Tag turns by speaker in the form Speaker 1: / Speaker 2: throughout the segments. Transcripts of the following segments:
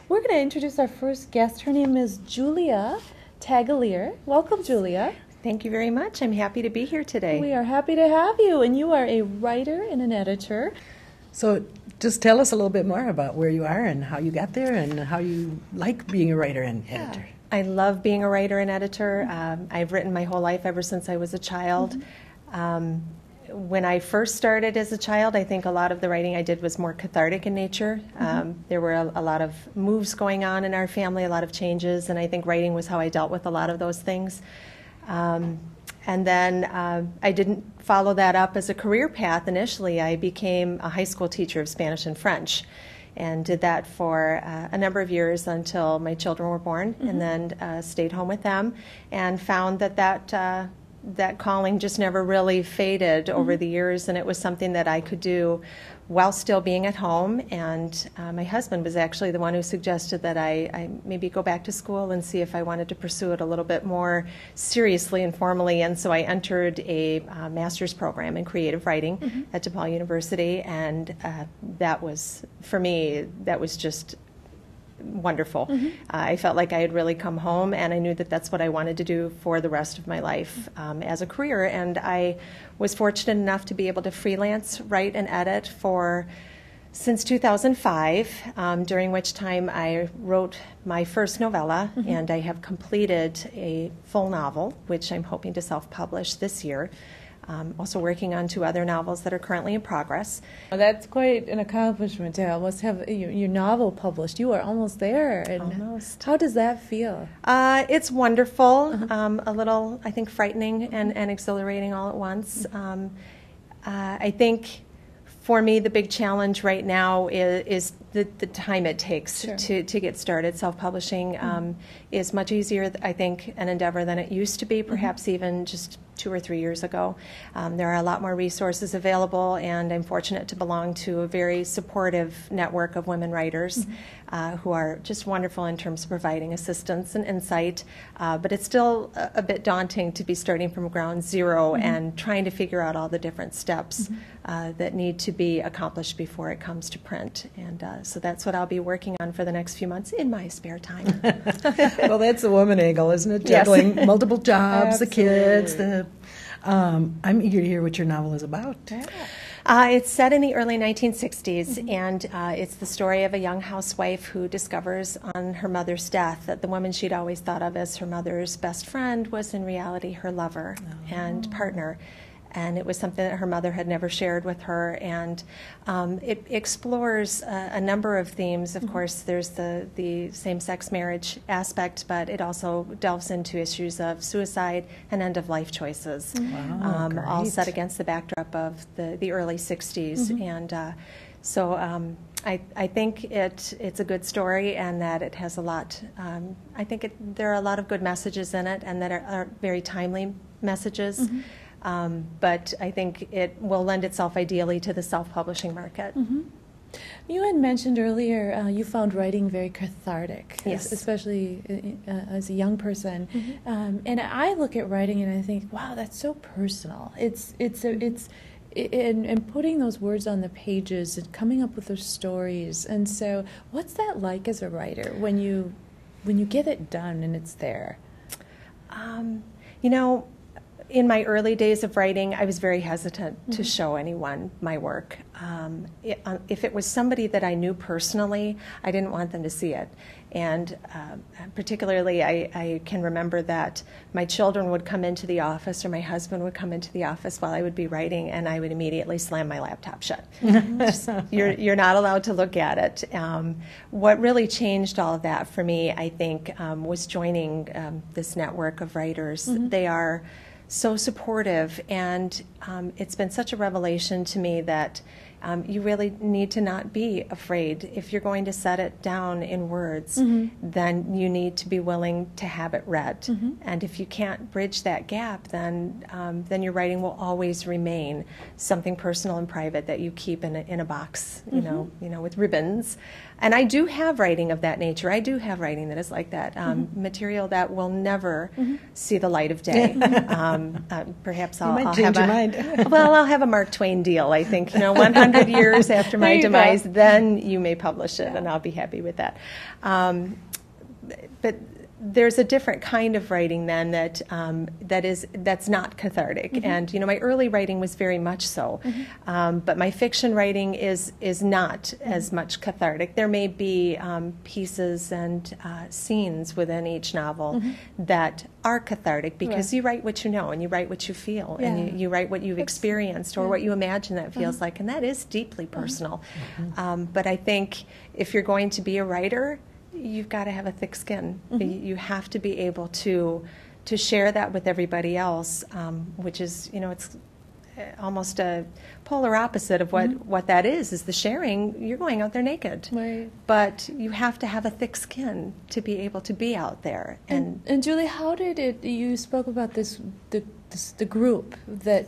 Speaker 1: We're going to introduce our first guest. Her name is Julia Tagliere. Welcome, Julia.
Speaker 2: Thank you very much. I'm happy to be here today.
Speaker 1: We are happy to have you, and you are a writer and an editor.
Speaker 3: So just tell us a little bit more about where you are and how you got there and how you like being a writer and editor.
Speaker 2: I love being a writer and editor. I've written my whole life ever since I was a child. When I first started as a child, I think a lot of the writing I did was more cathartic in nature. There were a lot of moves going on in our family, a lot of changes, and I think writing was how I dealt with a lot of those things. And then I didn't follow that up as a career path initially. I became a high school teacher of Spanish and French and did that for a number of years until my children were born, and then stayed home with them and found that calling just never really faded over the years, and it was something that I could do while still being at home. And my husband was actually the one who suggested that I maybe go back to school and see if I wanted to pursue it a little bit more seriously and formally. And so I entered a master's program in creative writing at DePaul University, and that was, for me, that was just wonderful. I felt like I had really come home, and I knew that that's what I wanted to do for the rest of my life as a career. And I was fortunate enough to be able to freelance, write, and edit since 2005, during which time I wrote my first novella, and I have completed a full novel, which I'm hoping to self-publish this year. Also working on 2 other novels that are currently in progress.
Speaker 1: Well, that's quite an accomplishment to almost have your novel published. You are almost there. And
Speaker 2: almost.
Speaker 1: How does that feel?
Speaker 2: It's wonderful, a little, I think, frightening and exhilarating all at once. I think for me, the big challenge right now is the time it takes to get started. Self-publishing is much easier, I think, an endeavor than it used to be, perhaps even just 2 or 3 years ago. There are a lot more resources available, and I'm fortunate to belong to a very supportive network of women writers who are just wonderful in terms of providing assistance and insight. But it's still a bit daunting to be starting from ground zero and trying to figure out all the different steps that need to be accomplished before it comes to print. And so that's what I'll be working on for the next few months in my spare time.
Speaker 3: Well, that's the woman angle, isn't it? Juggling multiple jobs, the kids, I'm eager to hear what your novel is about.
Speaker 2: It's set in the early 1960s, and it's the story of a young housewife who discovers on her mother's death that the woman she'd always thought of as her mother's best friend was in reality her lover and partner. And it was something that her mother had never shared with her. And it explores a number of themes. Of course, there's the same-sex marriage aspect, but it also delves into issues of suicide and end-of-life choices, all set against the backdrop of the early 60s. And so I think it's a good story, and that it has a lot. I think there are a lot of good messages in it, and that are very timely messages. But I think it will lend itself ideally to the self-publishing market.
Speaker 1: You had mentioned earlier you found writing very cathartic, especially as a young person. And I look at writing and I think, wow, that's so personal. And putting those words on the pages and coming up with those stories. And so, what's that like as a writer when you get it done and it's there?
Speaker 2: In my early days of writing, I was very hesitant to show anyone my work. If it was somebody that I knew personally, I didn't want them to see it. And particularly, I can remember that my children would come into the office, or my husband would come into the office while I would be writing, and I would immediately slam my laptop shut. You're not allowed to look at it. What really changed all of that for me, I think, was joining this network of writers. They are so supportive, and it's been such a revelation to me that you really need to not be afraid. If you're going to set it down in words, then you need to be willing to have it read. And if you can't bridge that gap, then your writing will always remain something personal and private that you keep in a box, you know, with ribbons. And I do have writing of that nature. I do have writing that is like that, material that will never see the light of day. Perhaps I'll have a Mark Twain deal. I think 100 100 years after my demise,
Speaker 1: go.
Speaker 2: then you may publish it, and I'll be happy with that. But there's a different kind of writing then that's not cathartic.
Speaker 1: Mm-hmm.
Speaker 2: And my early writing was very much so, but my fiction writing is not as much cathartic. There may be pieces and scenes within each novel that are cathartic because you write what you know and you write what you feel and you write what you've experienced or what you imagine that feels like, and that is deeply personal. But I think if you're going to be a writer, you've got to have a thick skin. You have to be able to share that with everybody else, which is, it's almost a polar opposite of what that is the sharing. You're going out there naked.
Speaker 1: Right.
Speaker 2: But you have to have a thick skin to be able to be out there.
Speaker 1: And Julie, how did you spoke about the group that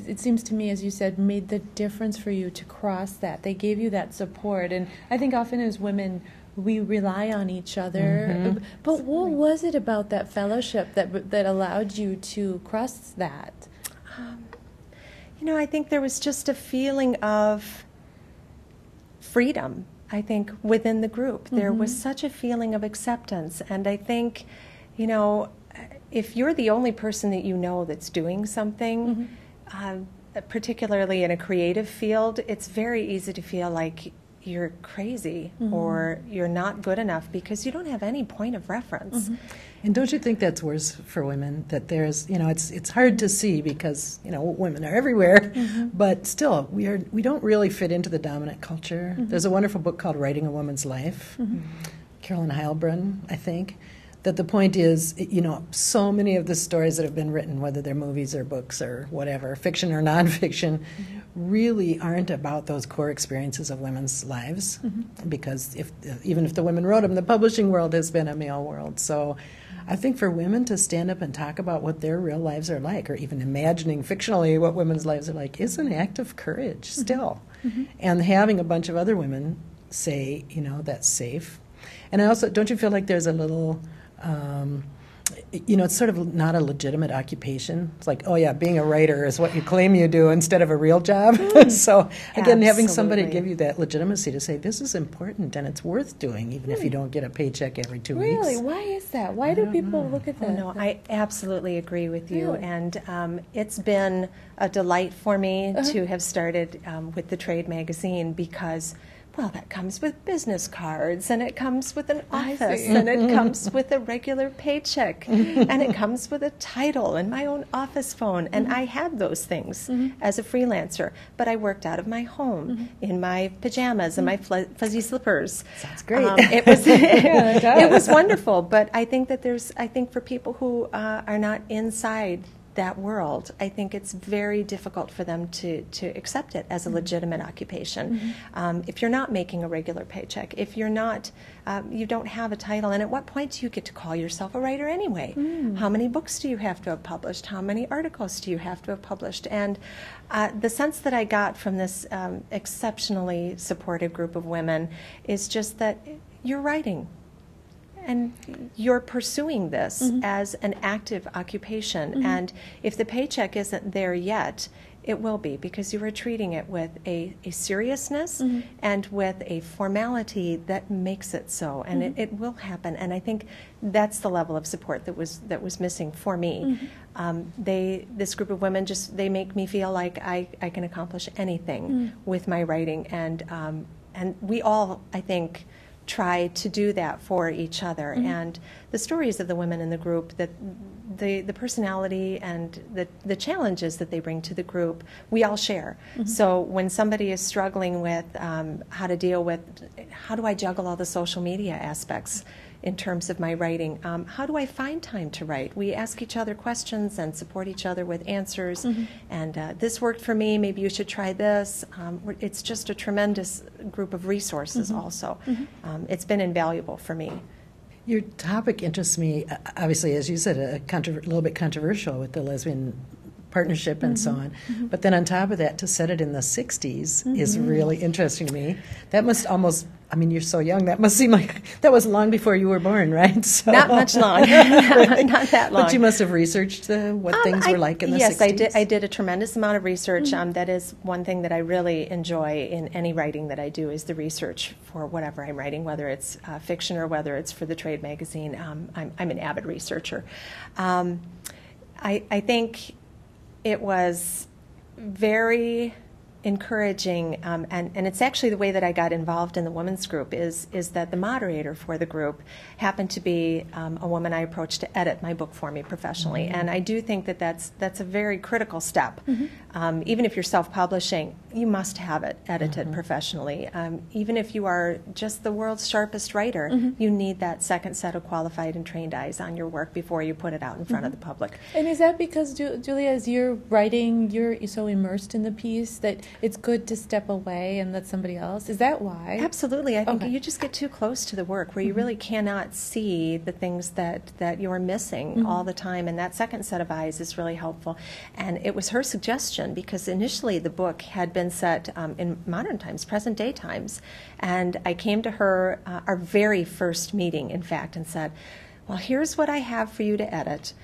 Speaker 1: it seems to me, as you said, made the difference for you to cross that. They gave you that support. And I think often as women, we rely on each other. But what was it about that fellowship that allowed you to cross that?
Speaker 2: I think there was just a feeling of freedom, I think, within the group. There was such a feeling of acceptance. And I think, if you're the only person that you know that's doing something, particularly in a creative field, it's very easy to feel like you're crazy or you're not good enough because you don't have any point of reference.
Speaker 3: And don't you think that's worse for women? That there's, it's hard to see because, women are everywhere, but still, we don't really fit into the dominant culture. There's a wonderful book called Writing a Woman's Life, Carolyn Heilbrunn, I think, that the point is, so many of the stories that have been written, whether they're movies or books or whatever, fiction or nonfiction, really aren't about those core experiences of women's lives, because even if the women wrote them, the publishing world has been a male world. So I think for women to stand up and talk about what their real lives are like, or even imagining fictionally what women's lives are like, is an act of courage still. And having a bunch of other women say, that's safe. And I also, don't you feel like there's a little... it's sort of not a legitimate occupation. It's like, oh yeah, being a writer is what you claim you do instead of a real job. So again, having somebody give you that legitimacy to say this is important and it's worth doing, even if you don't get a paycheck every 2 weeks.
Speaker 1: Really? Why is that? Why do people look at that?
Speaker 2: No, I absolutely agree with you. And it's been a delight for me to have started with the Trade magazine because, well, that comes with business cards, and it comes with an office, and it comes with a regular paycheck, and it comes with a title and my own office phone. And I had those things as a freelancer, but I worked out of my home in my pajamas and my fuzzy slippers.
Speaker 3: Sounds great.
Speaker 2: It was it was wonderful, but I think that I think for people who are not inside that world, I think it's very difficult for them to accept it as a legitimate occupation. If you're not making a regular paycheck, if you're not, you don't have a title, and at what point do you get to call yourself a writer anyway? How many books do you have to have published? How many articles do you have to have published? And the sense that I got from this exceptionally supportive group of women is just that you're writing. And you're pursuing this as an active occupation. And if the paycheck isn't there yet, it will be, because you are treating it with a seriousness and with a formality that makes it so. And it will happen. And I think that's the level of support that was missing for me. This group of women, they make me feel like I can accomplish anything with my writing. And we all, I think, try to do that for each other. And the stories of the women in the group, that the personality and the challenges that they bring to the group, we all share. So when somebody is struggling with how do I juggle all the social media aspects in terms of my writing, how do I find time to write? We ask each other questions and support each other with answers. And this worked for me, maybe you should try this. It's just a tremendous group of resources also. It's been invaluable for me.
Speaker 3: Your topic interests me, obviously, as you said, a little bit controversial with the lesbian partnership and so on. But then on top of that, to set it in the 60s is really interesting to me. That must almost I mean, you're so young. That must seem like that was long before you were born, right? So.
Speaker 2: Not much long. Not that long.
Speaker 3: But you must have researched what things were like in the 60s.
Speaker 2: Yes, I did a tremendous amount of research. That is one thing that I really enjoy in any writing that I do, is the research for whatever I'm writing, whether it's fiction or whether it's for the trade magazine. I'm an avid researcher. I think it was very encouraging, and it's actually the way that I got involved in the women's group is that the moderator for the group happened to be a woman I approached to edit my book for me professionally, and I do think that that's a very critical step. Even if you're self-publishing, you must have it edited professionally. Even if you are just the world's sharpest writer, you need that second set of qualified and trained eyes on your work before you put it out in front of the public.
Speaker 1: And is that because, Julia, as you're writing, you're so immersed in the piece that it's good to step away and let somebody else? Is that why?
Speaker 2: Absolutely. I think you just get too close to the work where you really cannot see the things that you're missing all the time, and that second set of eyes is really helpful. And it was her suggestion, because initially the book had been set in modern times, present day times, and I came to her, our very first meeting, in fact, and said, well, here's what I have for you to edit,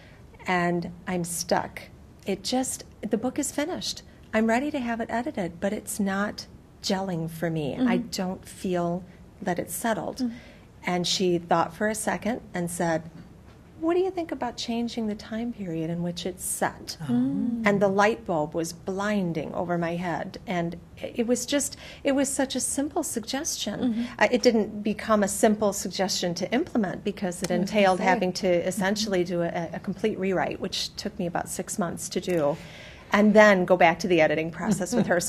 Speaker 2: and I'm stuck. The book is finished. I'm ready to have it edited, but it's not gelling for me. I don't feel that it's settled. And she thought for a second and said, what do you think about changing the time period in which it's set? And the light bulb was blinding over my head. And it was such a simple suggestion. It didn't become a simple suggestion to implement, because it entailed having to essentially do a complete rewrite, which took me about 6 months to do, and then go back to the editing process with her.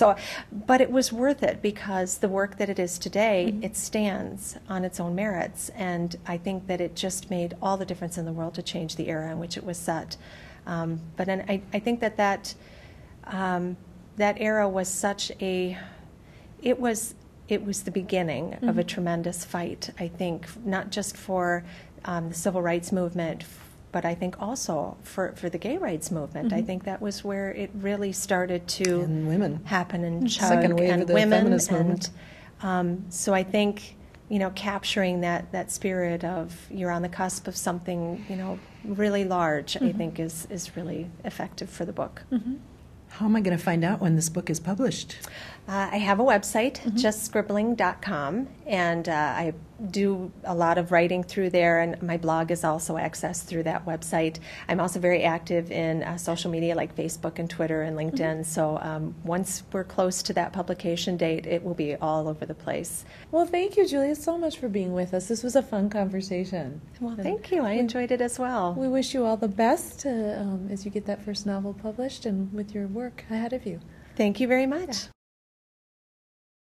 Speaker 2: But it was worth it, because the work that it is today, it stands on its own merits, and I think that it just made all the difference in the world to change the era in which it was set. But I think that era was such it was the beginning of a tremendous fight, I think, not just for the civil rights movement, but I think also for the gay rights movement. I think that was where it really started to happen and chug.
Speaker 3: Second wave
Speaker 2: and
Speaker 3: of the
Speaker 2: women
Speaker 3: feminist movement.
Speaker 2: So I think, capturing that spirit of you're on the cusp of something, really large, I think is really effective for the book.
Speaker 3: How am I going to find out when this book is published?
Speaker 2: I have a website, justscribbling.com, and I do a lot of writing through there, and my blog is also accessed through that website. I'm also very active in social media like Facebook and Twitter and LinkedIn, so once we're close to that publication date, it will be all over the place.
Speaker 1: Well, thank you, Julia, so much for being with us. This was a fun conversation.
Speaker 2: Well, thank you. I enjoyed it as well.
Speaker 1: We wish you all the best as you get that first novel published and with your work ahead of you.
Speaker 2: Thank you very much.
Speaker 1: Yeah.